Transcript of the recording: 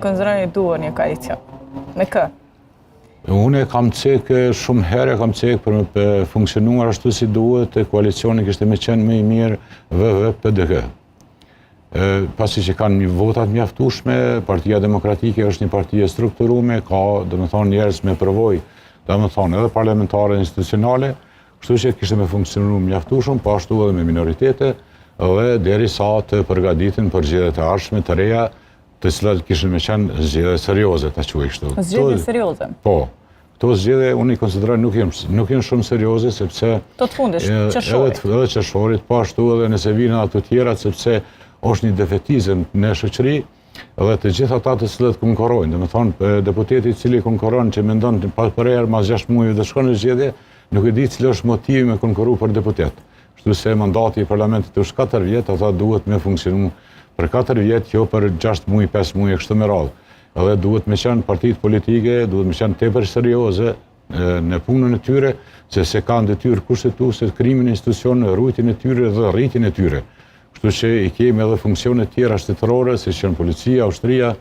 Konsideroni duhet një koalicion? Me kë? Unë kam cekë shumë herë, kam cekë për me funksionuar ashtu si duhet, koalicioni kishte me qenë më i mirë VVPDK. Pasi që kanë një votat mjaftueshme, Partia Demokratike është një parti e strukturuar, ka, domethënë, njerëz me përvojë, domethënë edhe parlamentare institucionale, kështu që kishte me funksionuar mjaftueshëm, po ashtu edhe me minoritete, dhe derisa të përgatitin për zgjedhjet e ardhshme të reja, të cilat kishin me qenë zgjedhje serioze, ta quaj kështu. Zgjedhje serioze? Po. Këto zgjedhje unë i konsideroj nuk janë shumë serioze, sepse të fundit, qershorit. Edhe qershorit, po ashtu edhe nëse vinë ato tjera, sepse është një defetizëm në shoqëri, dhe të gjithë ata të cilët konkurrojnë. Domethënë, deputeti i cili konkurron që mendon për herë mas 6 muajve të shkon në zgjedhje, nuk e di cili është motivi me konkurru për deputet. Kështu se mandati i parlamentit është 4 vjet, ata duhet me funksionu për 4 vjet, jo për 6 muaj, 5 muaj, kështu me radhë. Edhe duhet me qenë partitë politike, duhet me qenë tepër serioze në punën e tyre, se kanë detyrë kushtetuese krimin e institucioneve, ruajtjen e tyre dhe rritjen e tyre. Kështu që i kemi edhe funksione tjera shtetërore, si që në policia, ushtria,